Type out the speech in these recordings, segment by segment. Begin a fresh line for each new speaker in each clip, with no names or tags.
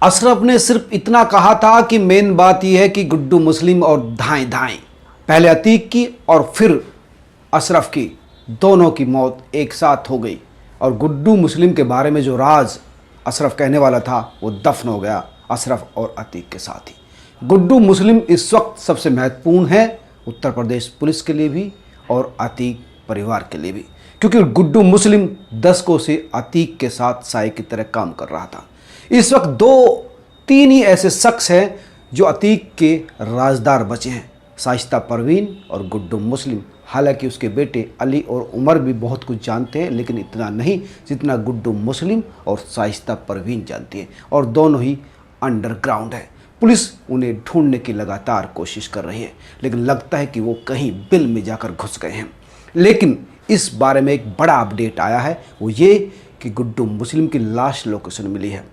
अशरफ ने सिर्फ इतना कहा था कि मेन बात यह है कि गुड्डू मुस्लिम और धाएं धाएं, पहले अतीक की और फिर अशरफ की, दोनों की मौत एक साथ हो गई। और गुड्डू मुस्लिम के बारे में जो राज अशरफ कहने वाला था वो दफन हो गया अशरफ और अतीक के साथ ही। गुड्डू मुस्लिम इस वक्त सबसे महत्वपूर्ण है उत्तर प्रदेश पुलिस के लिए भी और अतीक परिवार के लिए भी, क्योंकि गुड्डू मुस्लिम दशकों से अतीक के साथ साए की तरह काम कर रहा था। इस वक्त दो तीन ही ऐसे शख्स हैं जो अतीक के राजदार बचे हैं, शाइस्ता परवीन और गुड्डू मुस्लिम। हालांकि उसके बेटे अली और उमर भी बहुत कुछ जानते हैं, लेकिन इतना नहीं जितना गुड्डू मुस्लिम और शाइस्ता परवीन जानती है, और दोनों ही अंडरग्राउंड है। पुलिस उन्हें ढूंढने की लगातार कोशिश कर रही है, लेकिन लगता है कि वो कहीं बिल में जाकर घुस गए हैं। लेकिन इस बारे में एक बड़ा अपडेट आया है, वो ये कि गुड्डू मुस्लिम की लाश लोकेशन मिली है।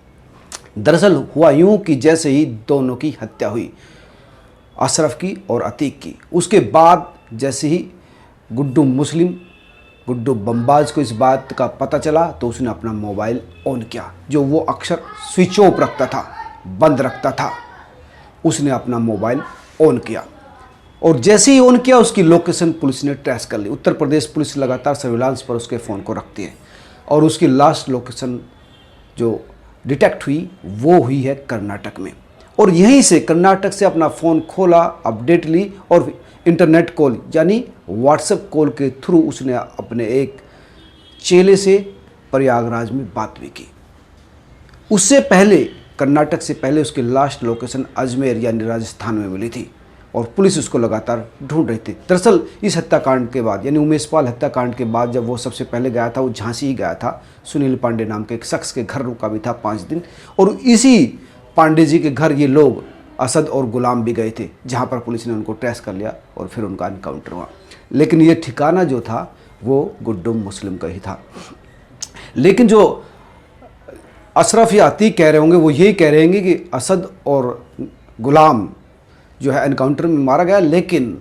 दरअसल हुआ यूं कि जैसे ही दोनों की हत्या हुई, अशरफ की और अतीक की, उसके बाद जैसे ही गुड्डू बमबाज को इस बात का पता चला तो उसने अपना मोबाइल ऑन किया, जो वो अक्सर स्विच ऑफ रखता था, बंद रखता था। उसने अपना मोबाइल ऑन किया और जैसे ही ऑन किया उसकी लोकेशन पुलिस ने ट्रेस कर ली। उत्तर प्रदेश पुलिस लगातार सर्विलांस पर उसके फ़ोन को रखती है और उसकी लास्ट लोकेशन जो डिटेक्ट हुई वो हुई है कर्नाटक में। और यहीं से कर्नाटक से अपना फ़ोन खोला, अपडेट ली और इंटरनेट कॉल यानी व्हाट्सएप कॉल के थ्रू उसने अपने एक चेले से प्रयागराज में बात भी की। उससे पहले कर्नाटक से पहले उसकी लास्ट लोकेशन अजमेर यानी राजस्थान में मिली थी और पुलिस उसको लगातार ढूंढ रही थी। दरअसल इस हत्याकांड के बाद यानी उमेश पाल हत्याकांड के बाद जब वो सबसे पहले गया था, वो झांसी ही गया था। सुनील पांडे नाम के एक शख्स के घर रुका भी था 5 दिन, और इसी पांडे जी के घर ये लोग असद और गुलाम भी गए थे, जहाँ पर पुलिस ने उनको ट्रेस कर लिया और फिर उनका इनकाउंटर हुआ। लेकिन ये ठिकाना जो था वो गुड्डू मुस्लिम का ही था। लेकिन जो अशरफ या अतीक कह रहे होंगे वो यही कह रहे होंगे कि असद और गुलाम जो है एनकाउंटर में मारा गया, लेकिन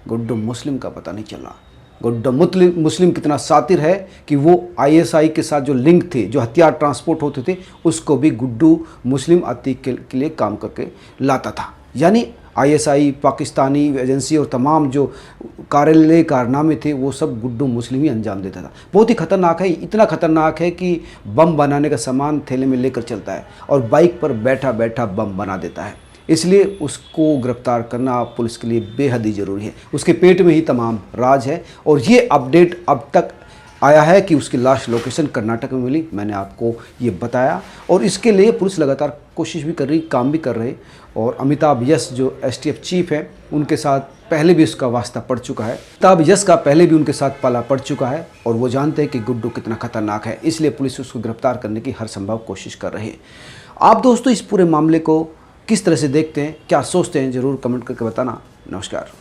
गुड्डू मुस्लिम का पता नहीं चला। गुड्डू मुस्लिम कितना शातिर है कि वो आईएसआई के साथ जो लिंक थे, जो हथियार ट्रांसपोर्ट होते थे, उसको भी गुड्डू मुस्लिम अतीक के लिए काम करके लाता था। यानी आईएसआई, पाकिस्तानी एजेंसी और तमाम जो कार्यालय कारनामे थे वो सब गुड्डू मुस्लिम ही अंजाम देता था। बहुत ही खतरनाक है, इतना खतरनाक है कि बम बनाने का सामान थैले में लेकर चलता है और बाइक पर बैठा बैठा बम बना देता है। इसलिए उसको गिरफ्तार करना पुलिस के लिए बेहद ही ज़रूरी है। उसके पेट में ही तमाम राज है और ये अपडेट अब तक आया है कि उसकी लाश लोकेशन कर्नाटक में मिली। मैंने आपको ये बताया और इसके लिए पुलिस लगातार कोशिश भी कर रही, काम भी कर रहे। और अमिताभ यश जो एसटीएफ चीफ हैं, उनके साथ पहले भी उसका वास्ता पड़ चुका है। अमिताभ यश का पहले भी उनके साथ पाला पड़ चुका है और वो जानते हैं कि गुड्डू कितना खतरनाक है, इसलिए पुलिस उसको गिरफ्तार करने की हर संभव कोशिश कर रही है। आप दोस्तों इस पूरे मामले को किस तरह से देखते हैं, क्या सोचते हैं, ज़रूर कमेंट करके बताना। नमस्कार।